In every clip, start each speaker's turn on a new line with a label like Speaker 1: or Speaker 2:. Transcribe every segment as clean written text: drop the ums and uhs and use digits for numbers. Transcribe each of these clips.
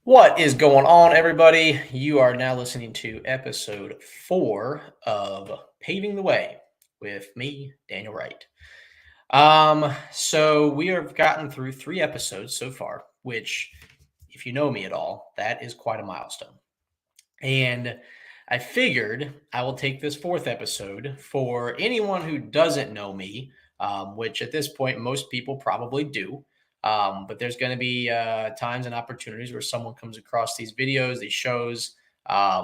Speaker 1: What is going on, everybody? You are now listening to episode 4 of Paving the Way with me, Daniel Wright. So we have gotten through 3 episodes so far, which, if you know me at all, that is quite a milestone. And I figured I will take this 4th episode for anyone who doesn't know me, which at this point most people probably do. But there's going to be times and opportunities where someone comes across these videos, these shows,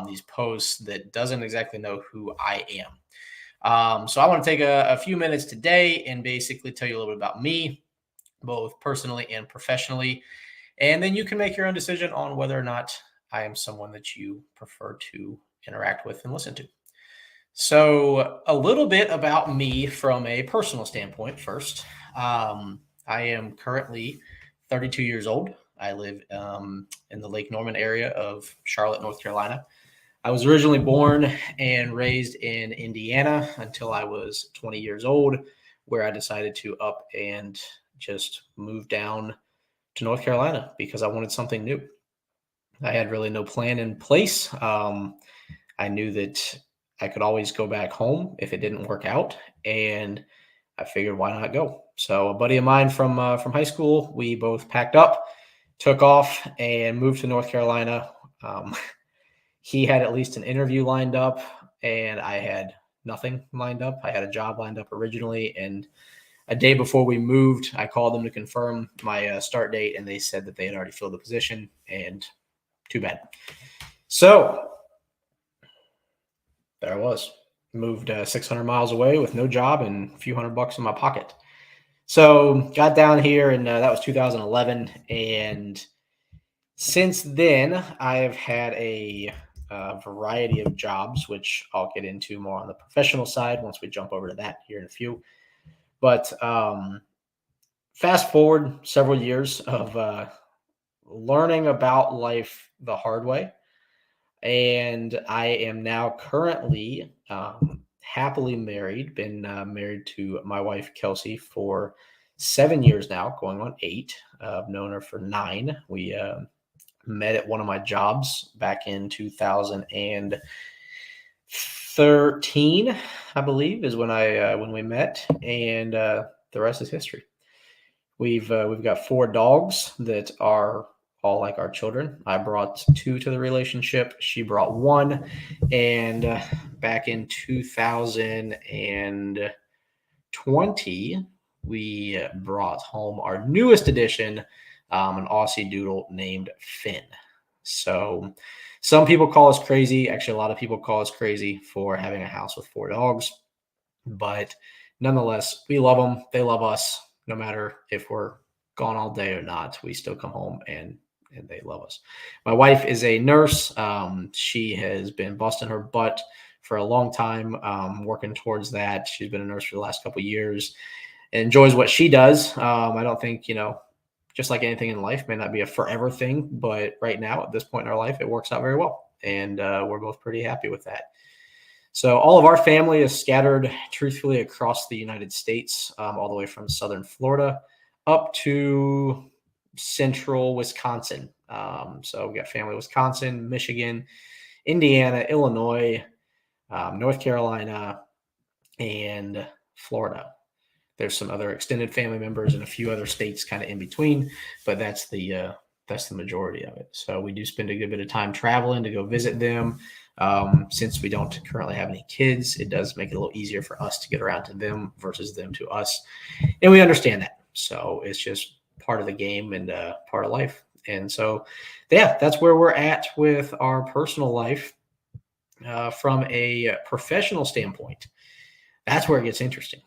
Speaker 1: these posts that doesn't exactly know who I am. So I want to take a few minutes today and basically tell you a little bit about me, both personally and professionally. And then you can make your own decision on whether or not I am someone that you prefer to interact with and listen to. So, a little bit about me from a personal standpoint first. I am currently 32 years old. I live in the Lake Norman area of Charlotte, North Carolina. I was originally born and raised in Indiana until I was 20 years old, where I decided to up and just move down to North Carolina because I wanted something new. I had really no plan in place. I knew that I could always go back home if it didn't work out, and I figured why not go. So a buddy of mine from high school, we both packed up, took off, and moved to North Carolina. Um, he had at least an interview lined up, and I had nothing lined up. I had a job lined up originally, and a day before we moved, I called them to confirm my start date, and they said that they had already filled the position, and too bad. So there I was, moved 600 miles away with no job and a few $100 in my pocket. So got down here, and that was 2011. And since then, I have had a variety of jobs, which I'll get into more on the professional side once we jump over to that here in a few. But fast forward several years of learning about life the hard way. And I am now currently happily married, been married to my wife, Kelsey, for 7 years now, going on 8. I've known her for 9. We met at one of my jobs back in 2013, I believe, is when we met, and the rest is history. We've got 4 dogs that are all like our children. I brought 2 to the relationship. She brought 1, and back in 2020, we brought home our newest addition, an Aussie Doodle named Finn. So some people call us crazy. Actually, a lot of people call us crazy for having a house with 4 dogs. But nonetheless, we love them. They love us. No matter if we're gone all day or not, we still come home and they love us. My wife is a nurse. She has been busting her butt for a long time, working towards that. She's been a nurse for the last couple of years and enjoys what she does. I don't think, just like anything in life, may not be a forever thing, but right now at this point in our life, it works out very well. And we're both pretty happy with that. So all of our family is scattered truthfully across the United States, all the way from southern Florida up to central Wisconsin. So we got family in Wisconsin, Michigan, Indiana, Illinois, North Carolina, and Florida. There's some other extended family members in a few other states kind of in between, but that's the majority of it. So we do spend a good bit of time traveling to go visit them. Since we don't currently have any kids, it does make it a little easier for us to get around to them versus them to us. And we understand that. So it's just part of the game and part of life. And so, yeah, that's where we're at with our personal life. From a professional standpoint, that's where it gets interesting.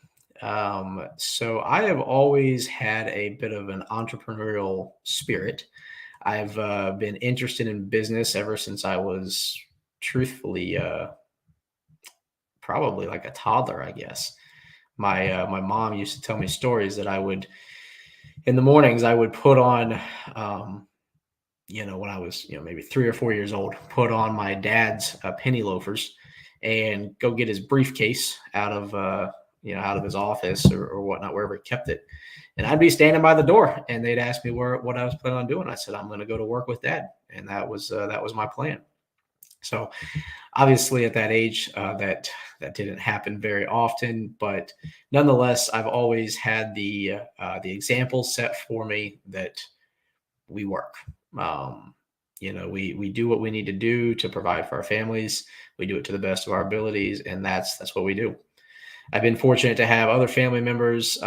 Speaker 1: So I have always had a bit of an entrepreneurial spirit. I've been interested in business ever since I was truthfully probably like a toddler, I guess. My mom used to tell me stories that I would, in the mornings, I would put on, when I was, maybe 3 or 4 years old, put on my dad's penny loafers and go get his briefcase out of, out of his office or whatnot, wherever he kept it. And I'd be standing by the door, and they'd ask me what I was planning on doing. I said, I'm going to go to work with Dad, and that was my plan. So obviously, at that age, that didn't happen very often, but nonetheless, I've always had the example set for me that we work. We do what we need to do to provide for our families. We do it to the best of our abilities, and that's what we do. I've been fortunate to have other family members,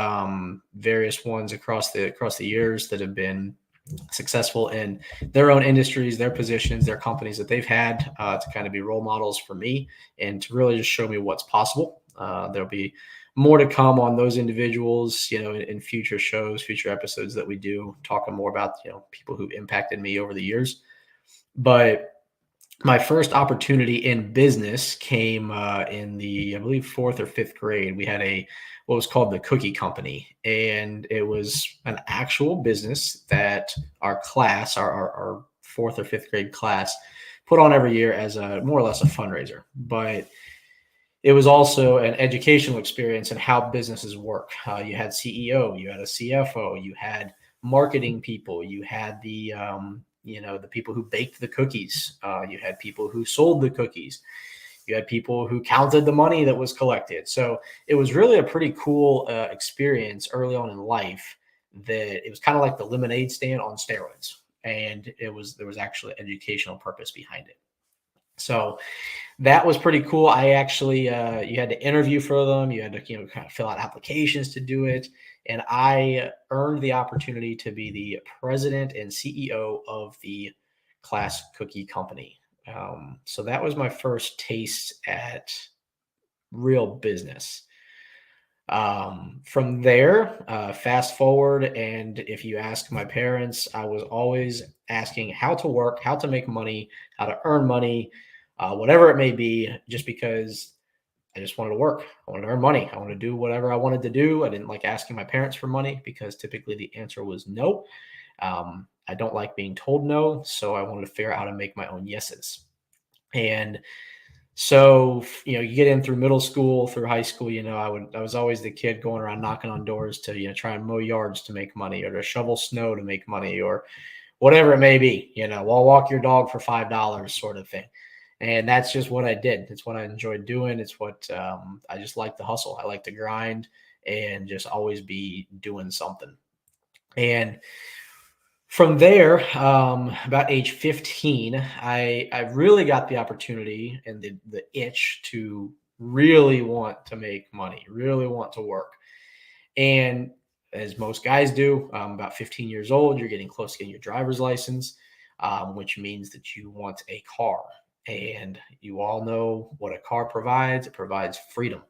Speaker 1: various ones across the years that have been successful in their own industries, their positions, their companies that they've had to kind of be role models for me and to really just show me what's possible. There'll be more to come on those individuals, in future shows, future episodes that we do, talking more about, people who've impacted me over the years. But my first opportunity in business came in the, I believe, 4th or 5th grade. We had what was called the Cookie Company, and it was an actual business that our class, our 4th or 5th grade class, put on every year as a more or less a fundraiser. But it was also an educational experience in how businesses work. You had CEO, you had a CFO, you had marketing people, you had the people who baked the cookies, you had people who sold the cookies, you had people who counted the money that was collected. So it was really a pretty cool experience early on in life. That it was kind of like the lemonade stand on steroids, and there was actually educational purpose behind it. So that was pretty cool. I actually, you had to interview for them. You had to, kind of fill out applications to do it. And I earned the opportunity to be the president and CEO of the Class Cookie Company. So that was my first taste at real business. From there, fast forward, and if you ask my parents, I was always asking how to work, how to make money, how to earn money, whatever it may be, just because I just wanted to work. I wanted to earn money. I wanted to do whatever I wanted to do. I didn't like asking my parents for money because typically the answer was no. I don't like being told no, so I wanted to figure out how to make my own yeses. And so, you get in through middle school, through high school, I was always the kid going around knocking on doors to, try and mow yards to make money or to shovel snow to make money or whatever it may be, I'll walk your dog for $5 sort of thing. And that's just what I did. It's what I enjoyed doing. It's what I just like to hustle. I like to grind and just always be doing something. And from there, about age 15, I really got the opportunity and the itch to really want to make money, really want to work. And as most guys do, about 15 years old, you're getting close to getting your driver's license, which means that you want a car. And you all know what a car provides. It provides freedom.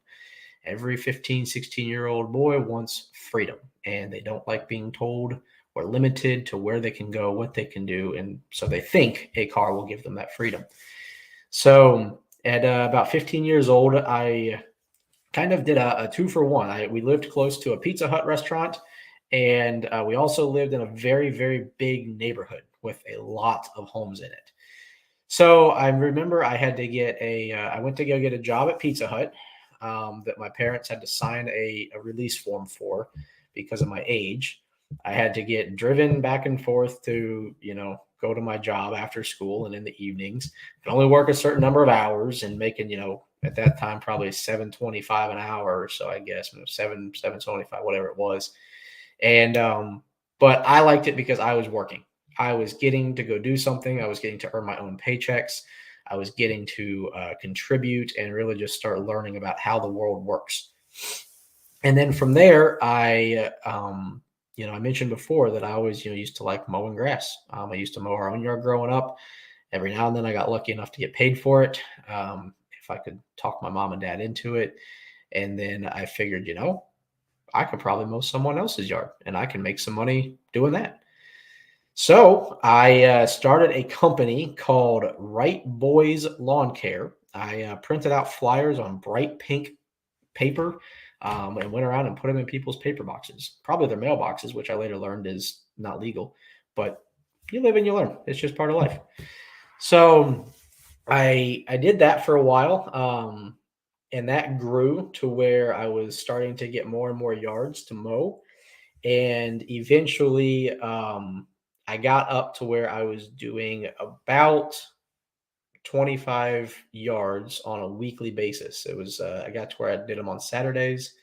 Speaker 1: Every 15, 16-year-old boy wants freedom, and they don't like being told or limited to where they can go, what they can do. And so they think a car will give them that freedom. So at about 15 years old, I kind of did a 2-for-1. We lived close to a Pizza Hut restaurant, and we also lived in a very, very big neighborhood with a lot of homes in it. So I remember I had to get I went to go get a job at Pizza Hut that my parents had to sign a release form for because of my age. I had to get driven back and forth to, go to my job after school and in the evenings. I could only work a certain number of hours and making, at that time, probably $7.25 an hour or so, I guess, $7.25, whatever it was. And, but I liked it because I was working. I was getting to go do something. I was getting to earn my own paychecks. I was getting to contribute and really just start learning about how the world works. And then from there, I mentioned before that I always, used to like mowing grass. I used to mow our own yard growing up. Every now and then I got lucky enough to get paid for it. If I could talk my mom and dad into it. And then I figured, I could probably mow someone else's yard and I can make some money doing that. So I started a company called Wright Boys Lawn Care. I printed out flyers on bright pink paper and went around and put them in people's paper boxes, probably their mailboxes, which I later learned is not legal. But you live and you learn. It's just part of life. So I did that for a while. and that grew to where I was starting to get more and more yards to mow. And eventually, I got up to where I was doing about 25 yards on a weekly basis. It was, I got to where I did them on Saturdays.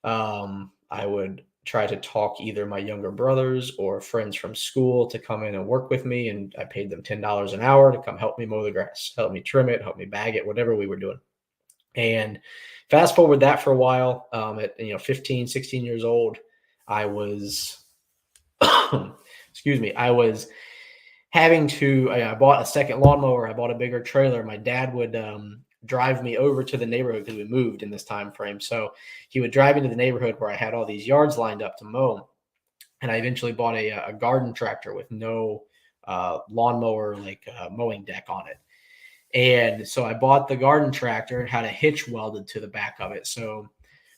Speaker 1: I would try to talk either my younger brothers or friends from school to come in and work with me. And I paid them $10 an hour to come help me mow the grass, help me trim it, help me bag it, whatever we were doing. And fast forward that for a while, at 15, 16 years old, I was, excuse me, I was having to, I bought a second lawnmower. I bought a bigger trailer. My dad would drive me over to the neighborhood because we moved in this time frame. So he would drive me to the neighborhood where I had all these yards lined up to mow. And I eventually bought a garden tractor with no lawnmower, mowing deck on it. And so I bought the garden tractor and had a hitch welded to the back of it. So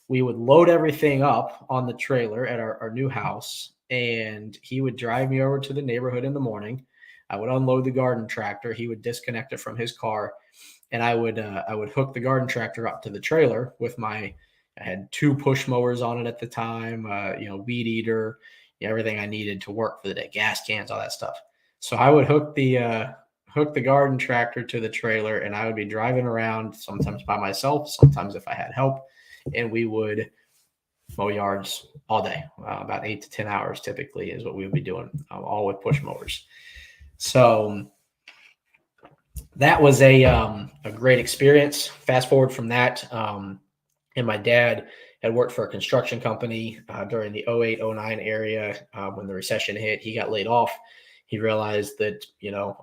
Speaker 1: we would load everything up on the trailer at our new house, and he would drive me over to the neighborhood in the morning. I would unload the garden tractor. He would disconnect it from his car, and I would hook the garden tractor up to the trailer with I had 2 push mowers on it at the time, weed eater, everything I needed to work for the day, gas cans, all that stuff. So I would hook the garden tractor to the trailer, and I would be driving around sometimes by myself, sometimes if I had help, and we would mow yards all day, about 8 to 10 hours typically is what we would be doing, all with push mowers. So that was a great experience. Fast forward from that, and my dad had worked for a construction company during the 08, 09 area. When the recession hit, he got laid off. He realized that,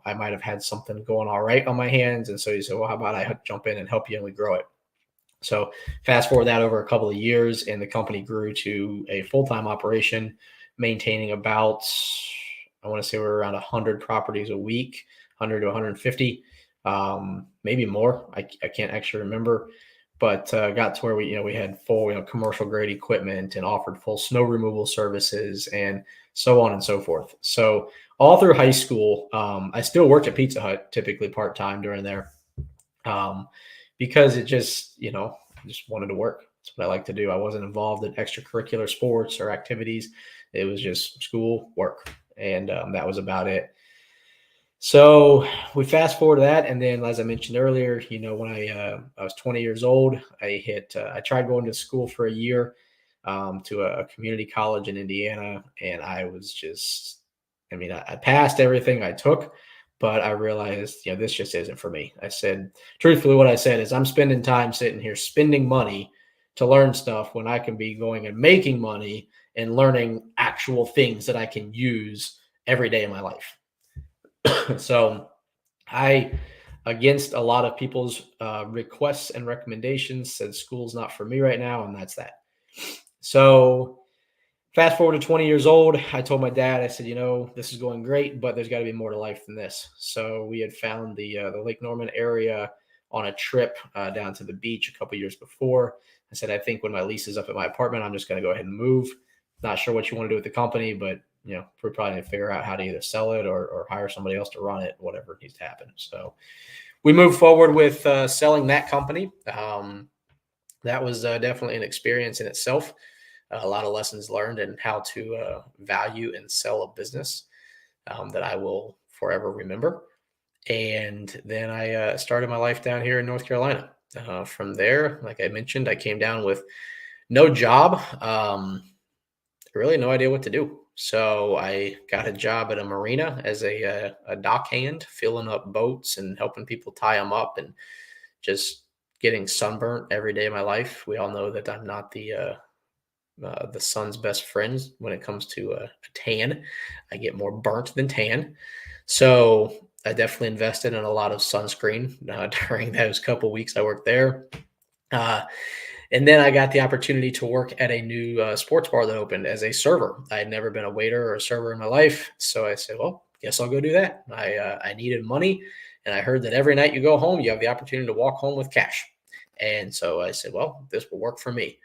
Speaker 1: I might have had something going all right on my hands. And so he said, well, how about I jump in and help you and we grow it? So fast forward that over a couple of years, and the company grew to a full-time operation, maintaining about, I want to say we're around 100 properties a week, 100 to 150, maybe more. I can't actually remember, but got to where we had full, commercial grade equipment and offered full snow removal services and so on and so forth. So all through high school, I still worked at Pizza Hut, typically part-time during there. Because it just, I just wanted to work. That's what I like to do. I wasn't involved in extracurricular sports or activities. It was just school, work, and that was about it. So we fast forward to that, and then, as I mentioned earlier, when I was 20 years old, I tried going to school for a year to a community college in Indiana, and I was just, I passed everything I took. But I realized, this just isn't for me. I said, truthfully, what I said is I'm spending time sitting here spending money to learn stuff when I can be going and making money and learning actual things that I can use every day in my life. So I, against a lot of people's requests and recommendations, said school's not for me right now, and that's that. So fast forward to 20 years old, I told my dad, I said, this is going great, but there's got to be more to life than this. So we had found the Lake Norman area on a trip down to the beach a couple years before. I said, I think when my lease is up at my apartment, I'm just going to go ahead and move. Not sure what you want to do with the company, but we're probably going to figure out how to either sell it or hire somebody else to run it, whatever needs to happen. So we moved forward with selling that company. That was definitely an experience in itself. A lot of lessons learned and how to value and sell a business that I will forever remember. And then I started my life down here in North Carolina. From there, like I mentioned, I came down with no job, really no idea what to do. So I got a job at a marina as a dock hand, filling up boats and helping people tie them up and just getting sunburnt every day of my life. We all know that I'm not the sun's best friends when it comes to a tan. I get more burnt than tan. So I definitely invested in a lot of sunscreen during those couple weeks I worked there. And then I got the opportunity to work at a new sports bar that opened as a server. I had never been a waiter or a server in my life. So I said, well, guess I'll go do that. I needed money. And I heard that every night you go home, you have the opportunity to walk home with cash. And so I said, well, this will work for me.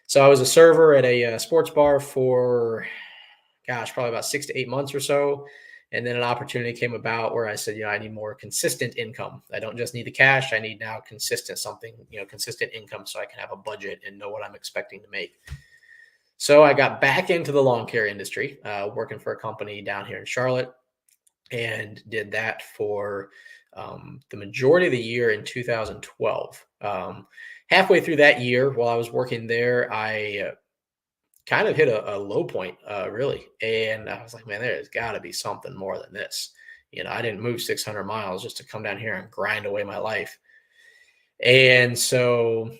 Speaker 1: So I was a server at a sports bar for, probably about 6 to 8 months or so. And then an opportunity came about where I said, I need more consistent income. I don't just need the cash. I need now consistent income so I can have a budget and know what I'm expecting to make. So I got back into the lawn care industry, working for a company down here in Charlotte, and did that for the majority of the year in 2012. Halfway through that year, while I was working there, I kind of hit a low point, really. And I was like, man, there's got to be something more than this. I didn't move 600 miles just to come down here and grind away my life. And so,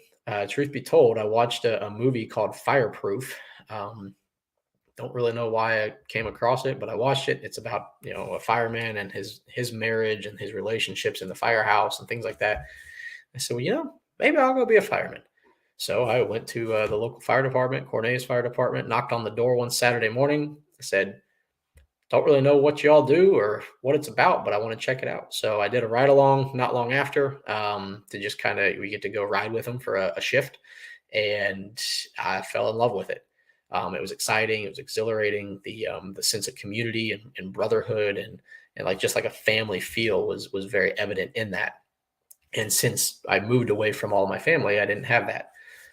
Speaker 1: truth be told, I watched a movie called Fireproof. Don't really know why I came across it, but I watched it. It's about, a fireman and his marriage and his relationships in the firehouse and things like that. I said, well, maybe I'll go be a fireman. So I went to the local fire department, Cornelius Fire Department, knocked on the door one Saturday morning. I said, don't really know what y'all do or what it's about, but I want to check it out. So I did a ride along not long after, to just we get to go ride with them for a shift. And I fell in love with it. It was exciting. It was exhilarating. The sense of community and brotherhood and just like a family feel was very evident in that. And since I moved away from all my family, I didn't have that.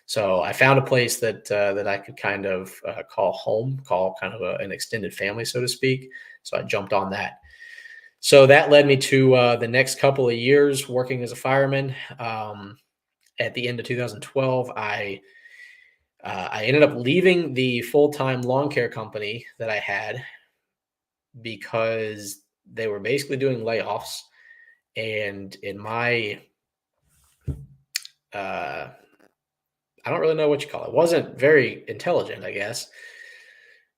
Speaker 1: So I found a place that I could kind of call home, call kind of an extended family, so to speak. So I jumped on that. So that led me to the next couple of years working as a fireman. At the end of 2012, I ended up leaving the full-time lawn care company that I had because they were basically doing layoffs. And in my, I don't really know what you call it. Wasn't very intelligent, I guess.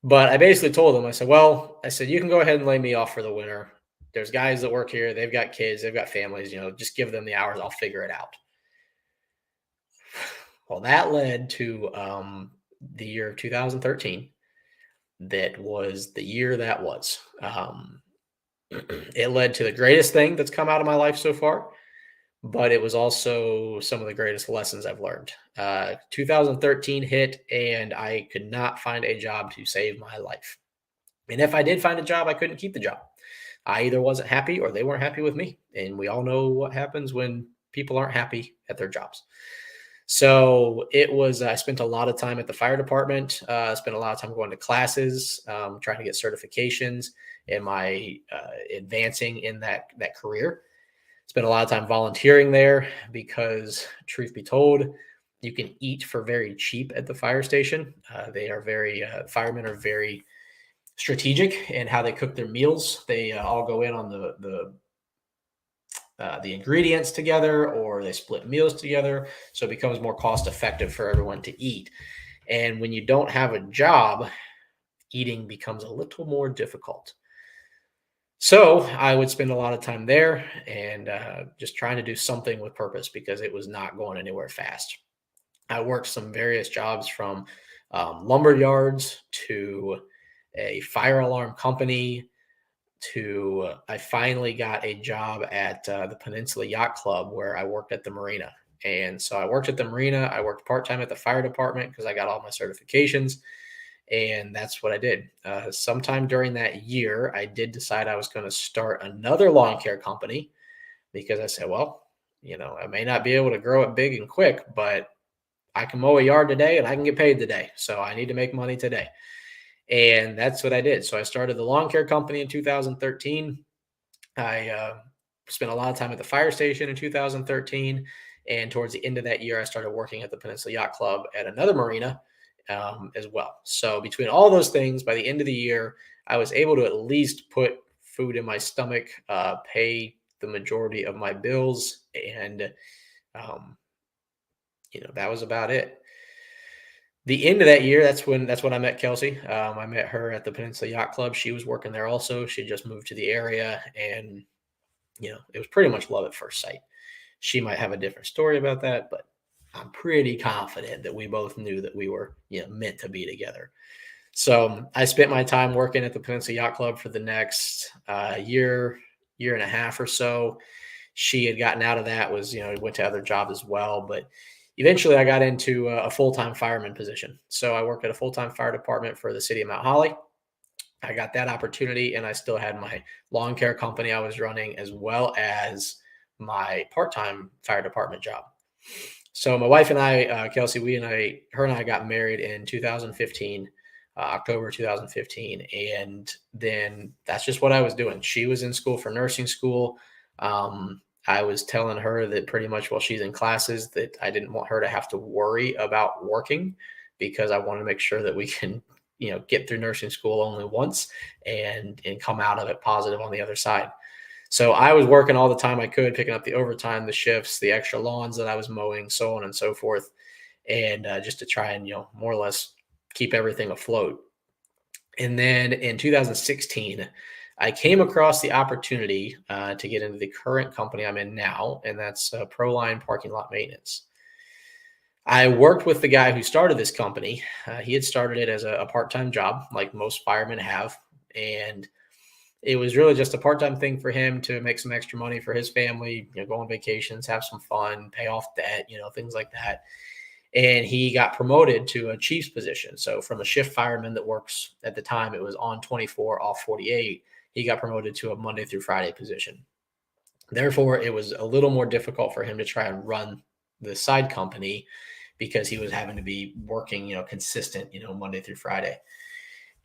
Speaker 1: But I basically told them, I said, you can go ahead and lay me off for the winter. There's guys that work here. They've got kids. They've got families. Just give them the hours. I'll figure it out. Well, that led to the year of 2013. That was the year that was. It led to the greatest thing that's come out of my life so far, but it was also some of the greatest lessons I've learned. 2013 hit, and I could not find a job to save my life. And if I did find a job, I couldn't keep the job. I either wasn't happy or they weren't happy with me. And we all know what happens when people aren't happy at their jobs. So I spent a lot of time at the fire department, spent a lot of time going to classes, trying to get certifications in my advancing in that career. Spent a lot of time volunteering there because, truth be told, you can eat for very cheap at the fire station. Firemen are very strategic in how they cook their meals. They all go in on the ingredients together, or they split meals together. So it becomes more cost effective for everyone to eat. And when you don't have a job, eating becomes a little more difficult. So I would spend a lot of time there and just trying to do something with purpose because it was not going anywhere fast. I worked some various jobs from lumber yards to a fire alarm company to I finally got a job at the Peninsula Yacht Club where I worked at the marina. And so I worked at the marina. I worked part-time at the fire department because I got all my certifications. And that's what I did. Sometime during that year, I did decide I was going to start another lawn care company because I said, well, I may not be able to grow it big and quick, but I can mow a yard today and I can get paid today. So I need to make money today. And that's what I did. So I started the lawn care company in 2013. I spent a lot of time at the fire station in 2013. And towards the end of that year, I started working at the Peninsula Yacht Club at another marina as well. So between all those things, by the end of the year, I was able to at least put food in my stomach, pay the majority of my bills. And, that was about it. The end of that year, that's when I met Kelsey. I met her at the Peninsula Yacht Club. She was working there also. She just moved to the area, and it was pretty much love at first sight. She might have a different story about that, but I'm pretty confident that we both knew that we were meant to be together. So I spent my time working at the Peninsula Yacht Club for the next year and a half or so. She had gotten out of that, went to other jobs as well, but eventually I got into a full-time fireman position. So I worked at a full-time fire department for the city of Mount Holly. I got that opportunity, and I still had my lawn care company I was running, as well as my part-time fire department job. So my wife and I, Kelsey, her and I got married in 2015, October 2015, and then that's just what I was doing. She was in school for nursing school. I was telling her that pretty much while she's in classes that I didn't want her to have to worry about working, because I wanted to make sure that we can, get through nursing school only once and come out of it positive on the other side. So I was working all the time I could, picking up the overtime, the shifts, the extra lawns that I was mowing, so on and so forth, and just to try and more or less keep everything afloat. And then in 2016, I came across the opportunity to get into the current company I'm in now, and that's Proline Parking Lot Maintenance. I worked with the guy who started this company. He had started it as a part-time job, like most firemen have, and it was really just a part-time thing for him to make some extra money for his family, go on vacations, have some fun, pay off debt, things like that. And he got promoted to a chief's position. So from a shift fireman that works, at the time it was on 24, off 48, he got promoted to a Monday through Friday position. Therefore, it was a little more difficult for him to try and run the side company, because he was having to be working, consistent, Monday through Friday.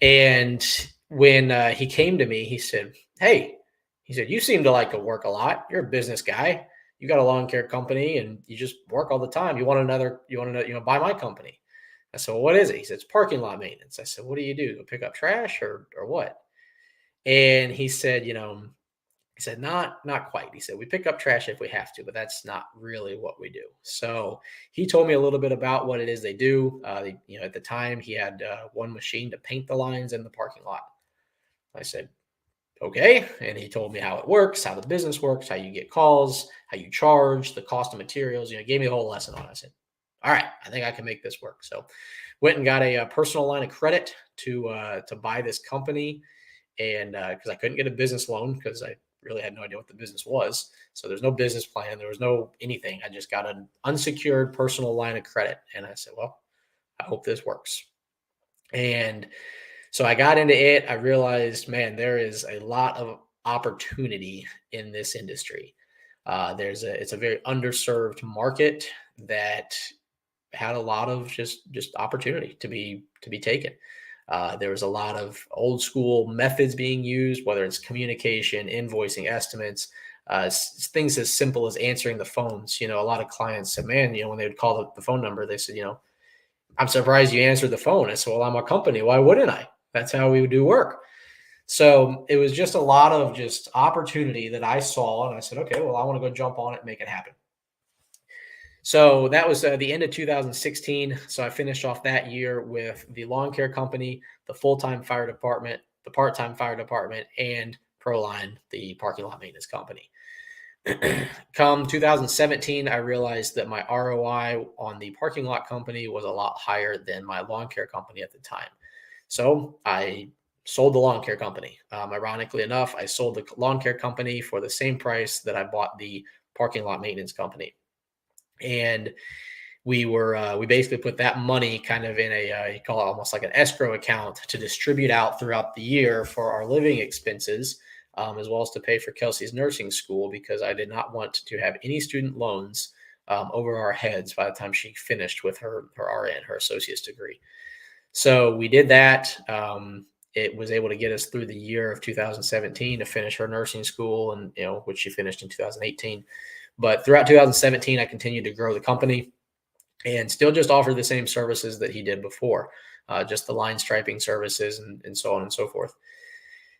Speaker 1: And when he came to me, he said, "Hey," he said, "you seem to like to work a lot. You're a business guy. You got a lawn care company and you just work all the time. You want to, buy my company?" I said, "Well, what is it?" He said, "It's parking lot maintenance." I said, "What do you do? Go pick up trash or what?" And he said, "Not quite." He said, "We pick up trash if we have to, but that's not really what we do." So he told me a little bit about what it is they do. At the time he had one machine to paint the lines in the parking lot. I said, "Okay." And he told me how it works, how the business works, how you get calls, how you charge, the cost of materials. Gave me a whole lesson on it. I said, "All right, I think I can make this work." So went and got a personal line of credit to buy this company. And because I couldn't get a business loan, because I really had no idea what the business was. So there's no business plan. There was no anything. I just got an unsecured personal line of credit. And I said, "Well, I hope this works." And so I got into it. I realized, man, there is a lot of opportunity in this industry. It's a very underserved market that had a lot of just opportunity to be taken. There was a lot of old school methods being used, whether it's communication, invoicing, estimates, things as simple as answering the phones. A lot of clients said, "Man, when they would call the phone number, they said, I'm surprised you answered the phone." I said, "Well, I'm a company. Why wouldn't I? That's how we would do work." So it was just a lot of just opportunity that I saw. And I said, "Okay, well, I want to go jump on it and make it happen." So that was the end of 2016. So I finished off that year with the lawn care company, the full-time fire department, the part-time fire department, and Proline, the parking lot maintenance company. Come 2017, I realized that my ROI on the parking lot company was a lot higher than my lawn care company at the time. So I sold the lawn care company. Ironically enough, I sold the lawn care company for the same price that I bought the parking lot maintenance company. And we basically put that money kind of in you call it almost like an escrow account to distribute out throughout the year for our living expenses, as well as to pay for Kelsey's nursing school, because I did not want to have any student loans over our heads by the time she finished with her RN, her associate's degree. So we did that. It was able to get us through the year of 2017 to finish her nursing school, and which she finished in 2018. But throughout 2017, I continued to grow the company and still just offer the same services that he did before, just the line striping services and so on and so forth.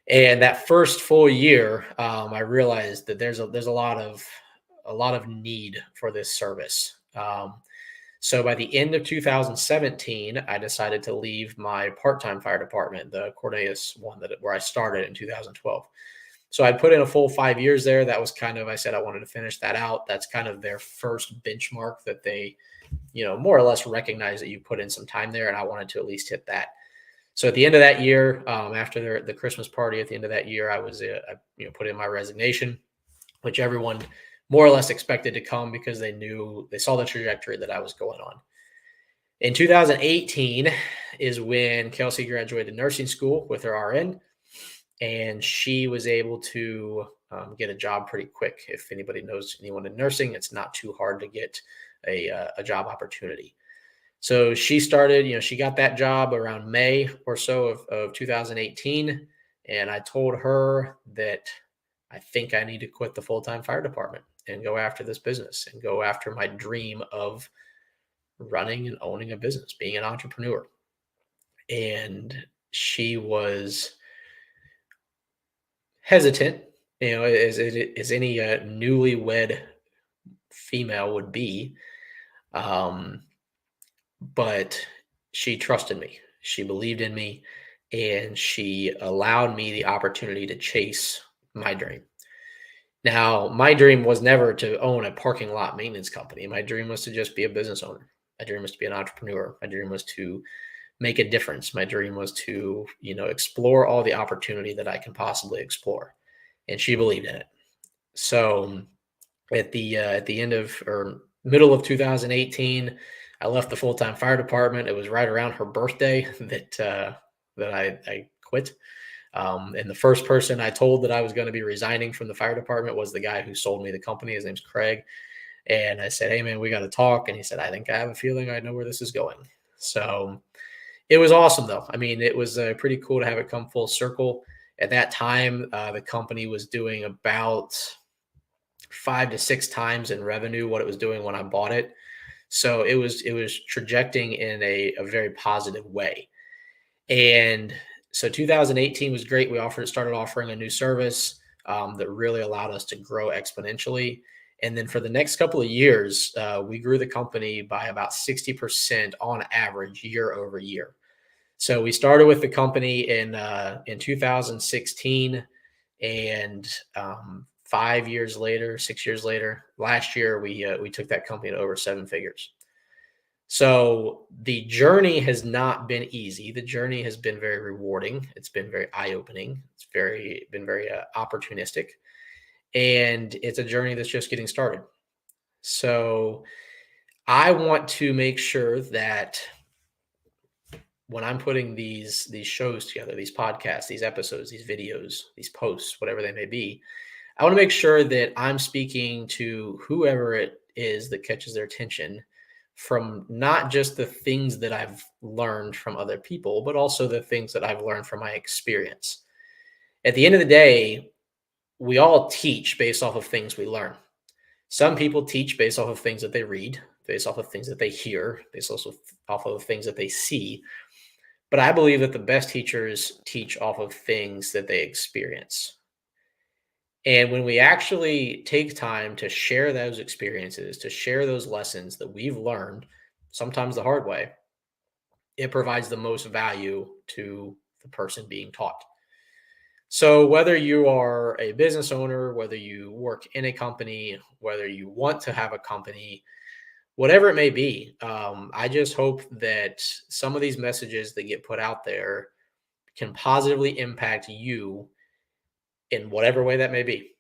Speaker 1: And that first full year, I realized that there's a lot of need for this service. So by the end of 2017, I decided to leave my part-time fire department, the Cornelius one where I started in 2012. So I put in a full 5 years there. That was kind of, I said I wanted to finish that out. That's kind of their first benchmark that they, more or less recognize that you put in some time there. And I wanted to at least hit that. So at the end of that year, after the Christmas party at the end of that year, I put in my resignation, which everyone more or less expected to come, because they saw the trajectory that I was going on. In 2018 is when Kelsey graduated nursing school with her RN, and she was able to get a job pretty quick. If anybody knows anyone in nursing, it's not too hard to get a job opportunity. So she started, she got that job around May or so of 2018. And I told her that I think I need to quit the full-time fire department and go after this business and go after my dream of running and owning a business, being an entrepreneur. And she was hesitant, as any newlywed female would be. But she trusted me. She believed in me, and she allowed me the opportunity to chase my dream. Now, my dream was never to own a parking lot maintenance company. My dream was to just be a business owner. My dream was to be an entrepreneur. My dream was to make a difference. My dream was to, explore all the opportunity that I can possibly explore. And she believed in it. So at the end of or middle of 2018, I left the full-time fire department. It was right around her birthday that I quit. And the first person I told that I was going to be resigning from the fire department was the guy who sold me the company. His name's Craig. And I said, "Hey man, we got to talk." And he said, "I think I have a feeling I know where this is going." So it was awesome though. I mean, it was pretty cool to have it come full circle. At that time, the company was doing about 5 to 6 times in revenue what it was doing when I bought it. So it was trajecting in a very positive way. And so 2018 was great. We started offering a new service that really allowed us to grow exponentially. And then for the next couple of years, we grew the company by about 60% on average year over year. So we started with the company in 2016, and 5 years later, 6 years later, last year we took that company to over 7 figures. So the journey has not been easy. The journey has been very rewarding. It's been very eye-opening. It's been very opportunistic, and it's a journey that's just getting started. So I want to make sure that when I'm putting these shows together, these podcasts, these episodes, these videos, these posts, whatever they may be, I want to make sure that I'm speaking to whoever it is that catches their attention from not just the things that I've learned from other people, but also the things that I've learned from my experience. At the end of the day, we all teach based off of things we learn. Some people teach based off of things that they read, based off of things that they hear, based also off of things that they see. But I believe that the best teachers teach off of things that they experience. And when we actually take time to share those experiences, to share those lessons that we've learned, sometimes the hard way, it provides the most value to the person being taught. So whether you are a business owner, whether you work in a company, whether you want to have a company, whatever it may be, I just hope that some of these messages that get put out there can positively impact you in whatever way that may be.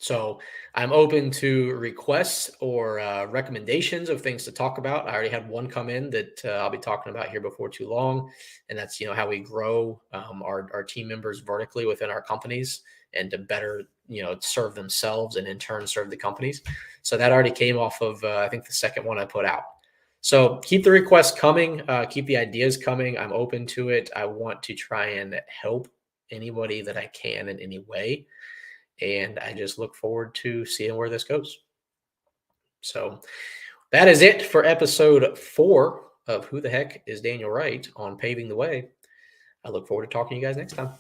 Speaker 1: So I'm open to requests or recommendations of things to talk about. I already had one come in that I'll be talking about here before too long, and that's how we grow our team members vertically within our companies and to better serve themselves and in turn serve the companies. So that already came off of I think the second one I put out. So keep the requests coming, keep the ideas coming. I'm open to it. I want to try and help anybody that I can in any way. And I just look forward to seeing where this goes. So that is it for episode 4 of Who the Heck is Daniel Wright on Paving the Way. I look forward to talking to you guys next time.